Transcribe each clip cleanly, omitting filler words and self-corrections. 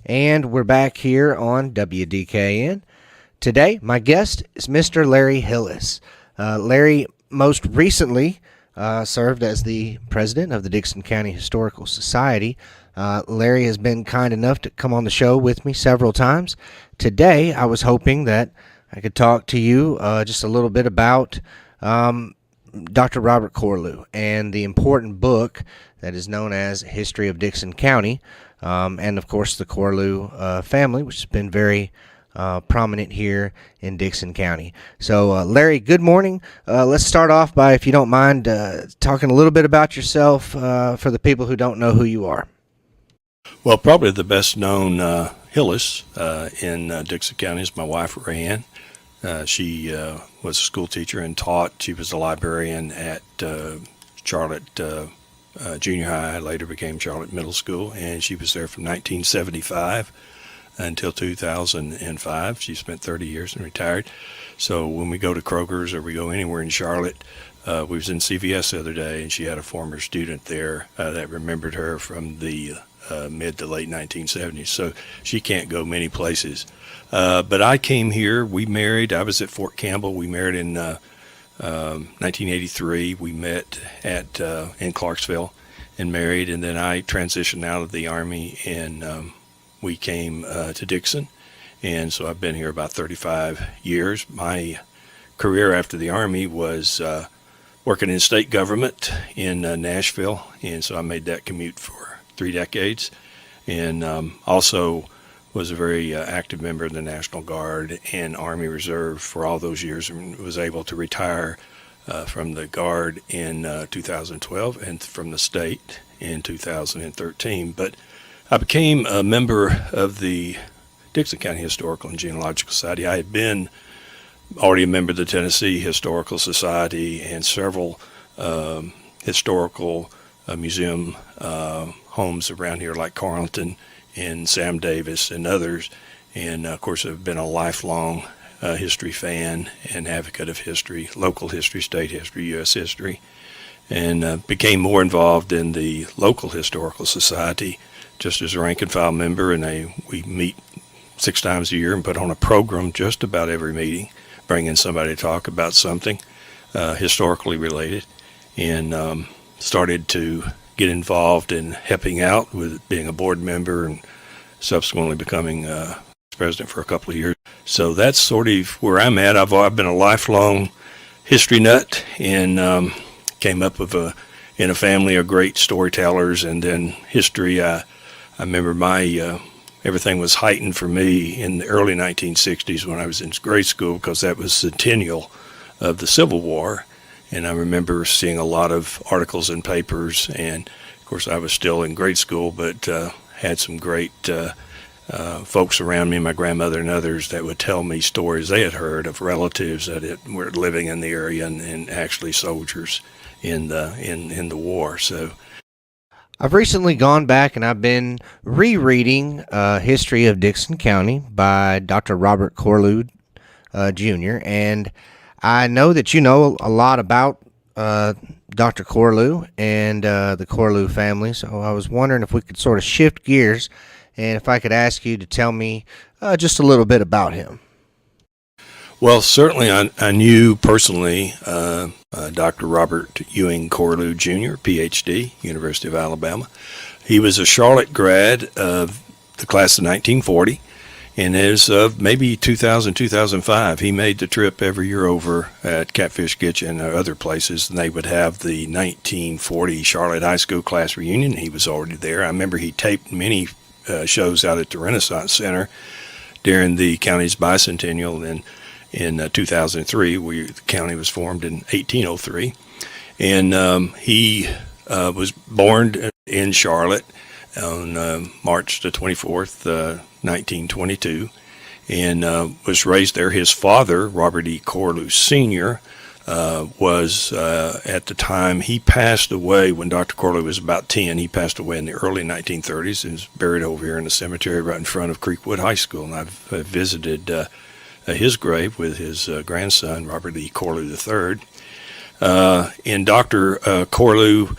And we're back here on WDKN. Today, my guest is Mr. Larry Hillis. Larry most recently served as the president of the Dickson County Historical Society. Larry has been kind enough to come on the show with me several times. Today, I was hoping that I could talk to you just a little bit about Dr. Robert Corlew and the important book that is known as History of Dickson County, and of course the Corlew family, which has been very prominent here in Dickson County. So, Larry, good morning. Let's start off by, if you don't mind, talking a little bit about yourself for the people who don't know who you are. Well, probably the best known Hillis in Dickson County is my wife, Rayanne. She was a school teacher and taught. She was a librarian at Charlotte Junior High, later became Charlotte Middle School, and she was there from 1975 until 2005. She spent 30 years and retired. So when we go to Kroger's or we go anywhere in Charlotte, we was in CVS the other day, and she had a former student there that remembered her from the mid to late 1970s. So she can't go many places. But I came here, we married, I was at Fort Campbell. We married in 1983. We met in Clarksville and married, and then I transitioned out of the Army, and we came to Dickson. And so I've been here about 35 years. My career after the Army was working in state government in Nashville, and so I made that commute for 3 decades, and also was a very active member of the National Guard and Army Reserve for all those years, and was able to retire from the Guard in 2012 and from the state in 2013. But I became a member of the Dickson County Historical and Genealogical Society. I had been already a member of the Tennessee Historical Society and several historical museum homes around here like Carleton and Sam Davis and others, and of course I've been a lifelong history fan and advocate of history, local history, state history, U.S. history, and became more involved in the local historical society just as a rank and file member. And we meet 6 times a year and put on a program just about every meeting, bringing somebody to talk about something historically related, and started to get involved in helping out with being a board member and subsequently becoming president for a couple of years. So that's sort of where I'm at. I've been a lifelong history nut, and came up in a family of great storytellers, and then history. I remember everything was heightened for me in the early 1960s when I was in grade school, because that was centennial of the Civil War. And I remember seeing a lot of articles in papers, and of course I was still in grade school, but had some great folks around me, my grandmother and others, that would tell me stories they had heard of relatives that were living in the area, and actually soldiers in the war. So I've recently gone back and I've been rereading History of Dickson County by Dr. Robert Corlew, Jr., and I know that you know a lot about Dr. Corlew and the Corlew family, so I was wondering if we could sort of shift gears and if I could ask you to tell me just a little bit about him. Well, certainly I knew personally Dr. Robert Ewing Corlew, Jr., Ph.D., University of Alabama. He was a Charlotte grad of the class of 1940. And as of maybe 2000, 2005, he made the trip every year over at Catfish Kitchen or other places, and they would have the 1940 Charlotte High School class reunion. He was already there. I remember he taped many shows out at the Renaissance Center during the county's bicentennial in 2003. The county was formed in 1803. And he was born in Charlotte on March the 24th, 1922, and was raised there. His father, Robert E. Corlew Sr., was at the time, he passed away when Dr. Corlew was about 10. He passed away in the early 1930s and is buried over here in the cemetery right in front of Creekwood High School. And I've visited his grave with his grandson, Robert E. Corlew III. And Dr. Corlew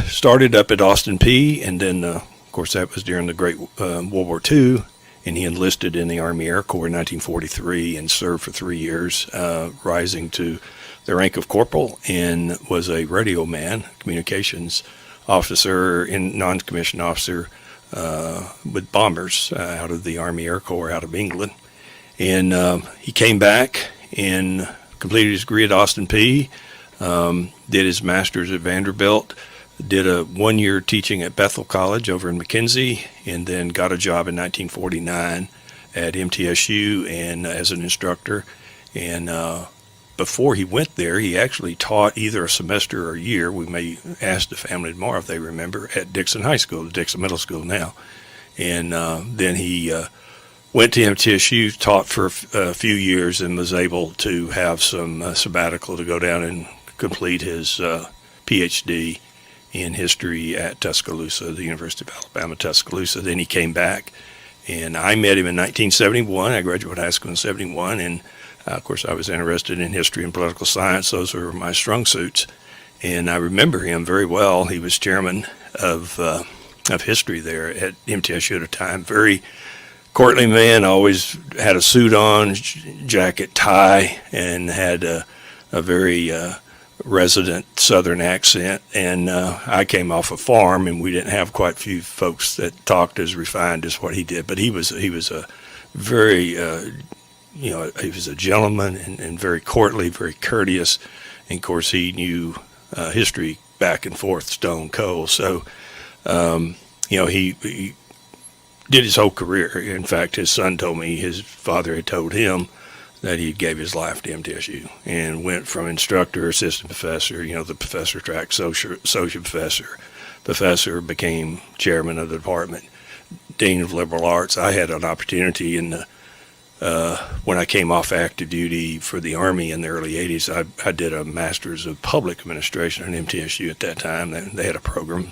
started up at Austin P and then Of course, that was during the Great World War II, and he enlisted in the Army Air Corps in 1943 and served for 3 years, rising to the rank of corporal, and was a radio man, communications officer, and non-commissioned officer with bombers out of the Army Air Corps out of England. And he came back and completed his degree at Austin Peay, did his master's at Vanderbilt, did a 1-year teaching at Bethel College over in McKenzie, and then got a job in 1949 at MTSU and as an instructor. And before he went there, he actually taught either a semester or a year. We may ask the family tomorrow if they remember, at Dickson High School, Dickson Middle School now. And then he went to MTSU, taught for a few years, and was able to have some sabbatical to go down and complete his PhD in history at Tuscaloosa, the University of Alabama, Tuscaloosa. Then he came back, and I met him in 1971. I graduated high school in 71, and of course I was interested in history and political science. Those were my strong suits, and I remember him very well. He was chairman of history there at MTSU at the time. Very courtly man, always had a suit on, jacket, tie, and had a very resident Southern accent. And I came off a farm, and we didn't have quite a few folks that talked as refined as what he did. But he was a very he was a gentleman and very courtly, very courteous. And of course, he knew history back and forth, stone cold. So he did his whole career. In fact, his son told me his father had told him that he gave his life to MTSU and went from instructor, assistant professor, the professor track, associate professor, became chairman of the department, dean of liberal arts. I had an opportunity when I came off active duty for the Army in the early 80s, I did a master's of public administration at MTSU at that time. They had a program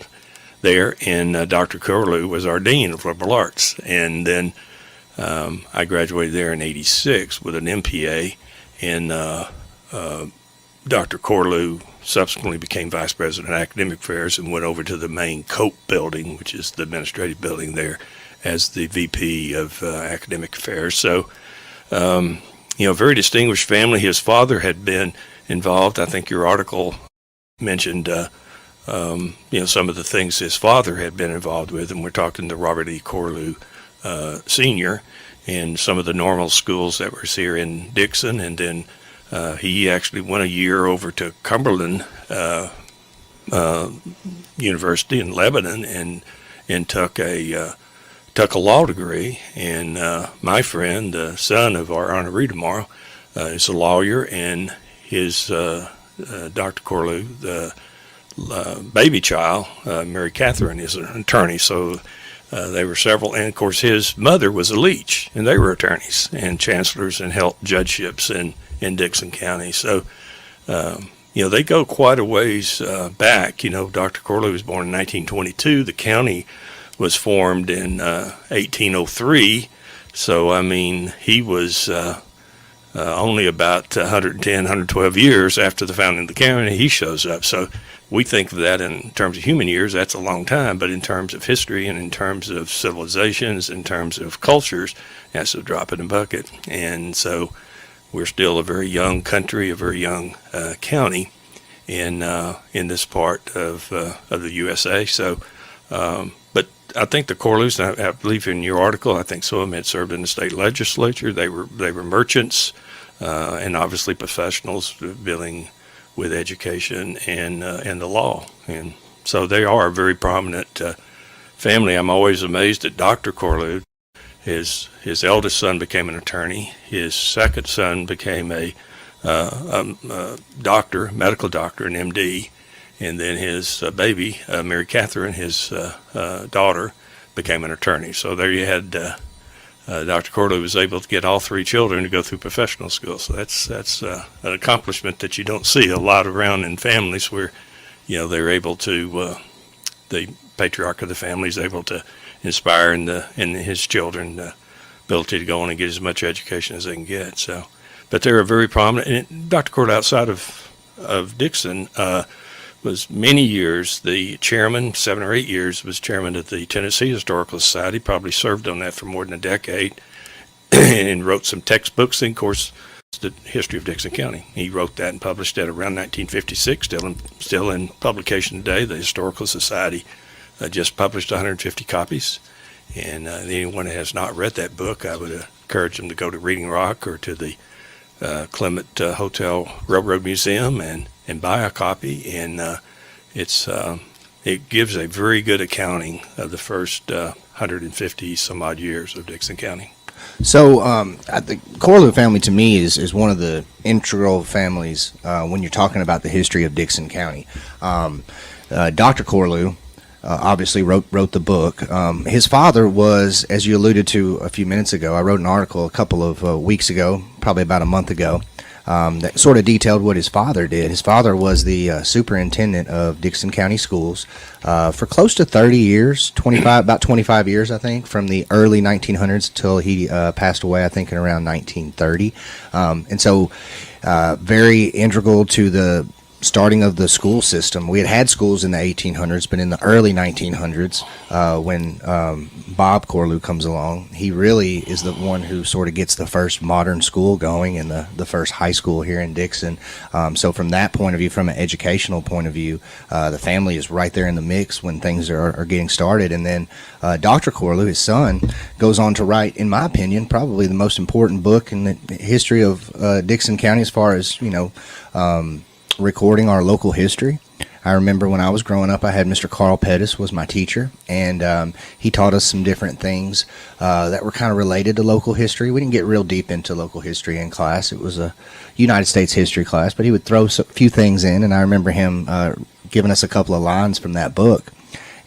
there, and Dr. Corlew was our dean of liberal arts. And then I graduated there in 86 with an MPA, and Dr. Corlew subsequently became vice president of academic affairs and went over to the main Cope building, which is the administrative building there, as the VP of academic affairs. So, very distinguished family. His father had been involved. I think your article mentioned some of the things his father had been involved with, and we're talking to Robert E. Corlew Sr. and some of the normal schools that were here in Dickson, and then he actually went a year over to Cumberland University in Lebanon and took a law degree. And my friend, the son of our honoree tomorrow, is a lawyer, and his Dr. Corlew, the baby child, Mary Catherine, is an attorney. So they were several, and of course his mother was a Leach, and they were attorneys and chancellors and held judgeships in Dickson County. So they go quite a ways back. Dr. Corlew was born in 1922. The county was formed in 1803. So he was only about 110, 112 years after the founding of the county. He shows up. So we think of that in terms of human years, that's a long time, but in terms of history and in terms of civilizations, in terms of cultures, that's a drop in the bucket. And so we're still a very young country, a very young county in this part of the USA. So, but I think the Corlews, I believe in your article, I think some of them had served in the state legislature. They were merchants and obviously professionals dealing with education and the law. And so they are a very prominent family. I'm always amazed at Dr. Corlew. His eldest son became an attorney. His second son became a doctor, medical doctor, an MD. And then his baby, Mary Catherine, his daughter, became an attorney. So there you had Dr. Corlew was able to get all three children to go through professional school. So that's an accomplishment that you don't see a lot around in families where, they're able to, the patriarch of the family is able to inspire in his children the ability to go on and get as much education as they can get. So, but they're a very prominent. And Dr. Corlew, outside of Dickson, was many years the chairman, 7 or 8 years, was chairman of the Tennessee Historical Society, probably served on that for more than a decade, and wrote some textbooks, and of course, the History of Dickson County. He wrote that and published it around 1956, still in publication today. The Historical Society just published 150 copies, and anyone who has not read that book, I would encourage them to go to Reading Rock or to the Clement Hotel Railroad Museum and buy a copy. And it gives a very good accounting of the first 150 some odd years of Dickson County. So the Corlew family, to me, is one of the integral families when you're talking about the history of Dickson County. Dr. Corlew obviously wrote the book. His father was, as you alluded to a few minutes ago, I wrote an article a couple of weeks ago, probably about a month ago, that sort of detailed what his father did. His father was the superintendent of Dickson County Schools for close to 30 years, about 25 years, I think, from the early 1900s until he passed away, I think, in around 1930. And so very integral to the starting of the school system. We had schools in the 1800s, but in the early 1900s, when Bob Corlew comes along, he really is the one who sort of gets the first modern school going and the first high school here in Dickson. So from that point of view, from an educational point of view, the family is right there in the mix when things are getting started. And then Dr. Corlew, his son, goes on to write, in my opinion, probably the most important book in the history of Dickson County as far as, recording our local history. I remember when I was growing up, I had Mr. Carl Pettis was my teacher, and he taught us some different things that were kind of related to local history. We didn't get real deep into local history in class. It was a United States history class, but he would throw a few things in, and I remember him giving us a couple of lines from that book.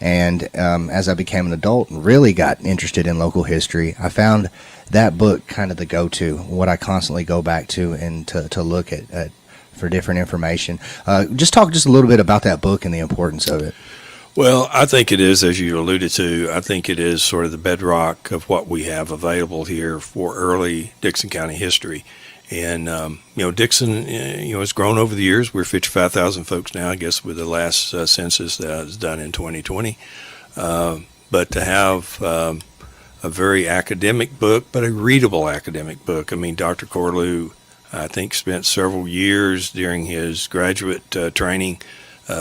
And as I became an adult and really got interested in local history, I found that book kind of the go-to, what I constantly go back to and to look at for different information. Just talk just a little bit about that book and the importance of it. Well, I think it is, as you alluded to, I think it is sort of the bedrock of what we have available here for early Dickson County history. And, Dickson, has grown over the years. We're 55,000 folks now, I guess, with the last census that was done in 2020. But to have a very academic book, but a readable academic book. I mean, Dr. Corlew, I think, spent several years during his graduate training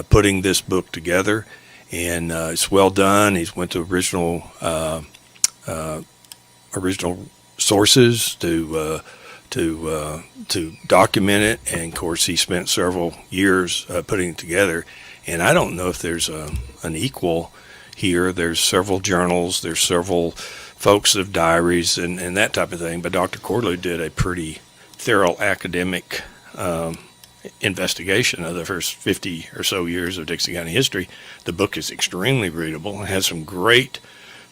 putting this book together, and it's well done. He's went to original sources to document it, and of course he spent several years putting it together. And I don't know if there's an equal here. There's several journals, there's several folks of diaries and that type of thing, but Dr. Corlew did a pretty thorough academic investigation of the first 50 or so years of Dickson County history. The book is extremely readable. It has some great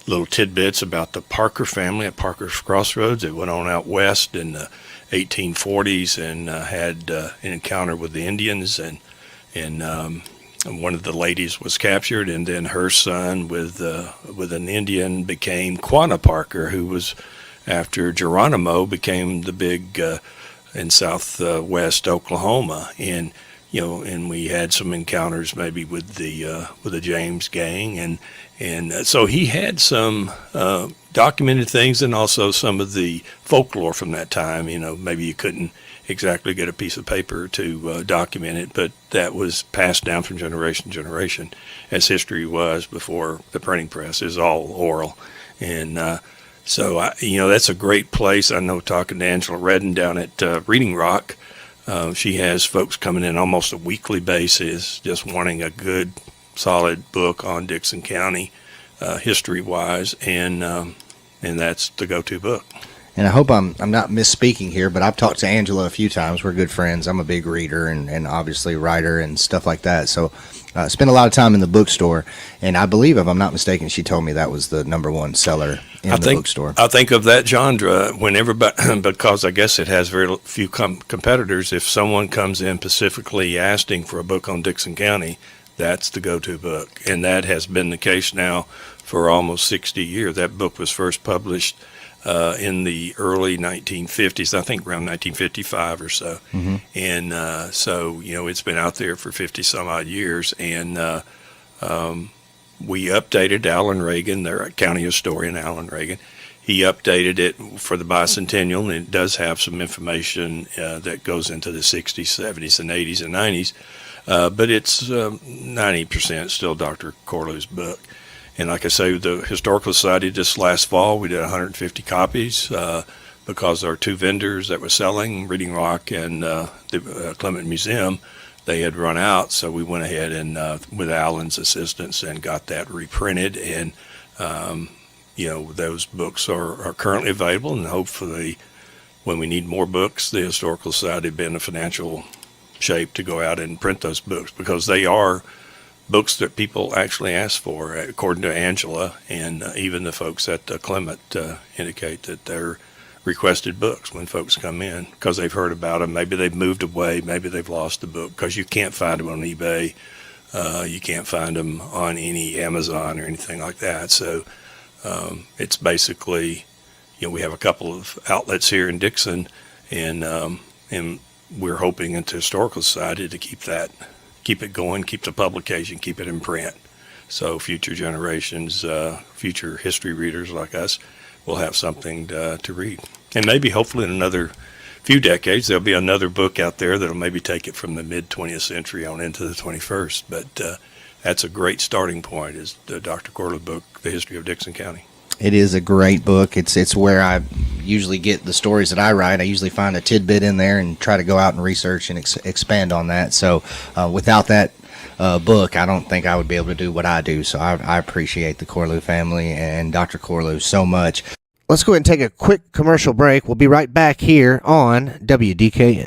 little tidbits about the Parker family at Parker's Crossroads. It went on out west in the 1840s and had an encounter with the Indians, and one of the ladies was captured, and then her son with an Indian became Quanah Parker, who was, after Geronimo, became the big in southwest Oklahoma, and we had some encounters maybe with the James gang, and so he had some documented things, and also some of the folklore from that time. Maybe you couldn't exactly get a piece of paper to document it, but that was passed down from generation to generation, as history was before the printing press. Is all oral, and so, that's a great place. I know, talking to Angela Redden down at Reading Rock, she has folks coming in almost a weekly basis just wanting a good, solid book on Dickson County, history-wise, and that's the go-to book. And I hope I'm not misspeaking here, but I've talked to Angela a few times. We're good friends. I'm a big reader and obviously writer and stuff like that. So I spent a lot of time in the bookstore, and I believe, if I'm not mistaken, she told me that was the #1 seller in the bookstore. I think of that genre when everybody, because I guess it has very few competitors. If someone comes in specifically asking for a book on Dickson County, that's the go-to book, and that has been the case now for almost 60 years. That book was first published in the early 1950s, I think around 1955 or so. And so, it's been out there for 50 some odd years. And we updated Alan Reagan, their county historian, Alan Reagan. He updated it for the bicentennial, and it does have some information that goes into the 60s, 70s, and 80s and 90s. But it's 90% still Dr. Corlew's book. And like I say, the Historical Society just last fall, we did 150 copies because our two vendors that were selling, Reading Rock and the Clement Museum, they had run out. So we went ahead and, with Alan's assistance, and got that reprinted. And, those books are currently available. And hopefully, when we need more books, the Historical Society will be in a financial shape to go out and print those books, because they are books that people actually ask for, according to Angela, and even the folks at Clement indicate that they're requested books when folks come in, because they've heard about them. Maybe they've moved away, maybe they've lost the book, because you can't find them on eBay, you can't find them on any Amazon or anything like that. So it's basically, we have a couple of outlets here in Dickson, and we're hoping at the Historical Society to keep it going, keep the publication, keep it in print. So future generations, future history readers like us will have something to read. And maybe hopefully in another few decades, there'll be another book out there that'll maybe take it from the mid-20th century on into the 21st. But that's a great starting point, is the Dr. Corlew book, The History of Dickson County. It is a great book. It's where I usually get the stories that I write. I usually find a tidbit in there and try to go out and research and expand on that. So without that book, I don't think I would be able to do what I do. So I appreciate the Corlew family and Dr. Corlew so much. Let's go ahead and take a quick commercial break. We'll be right back here on WDKN.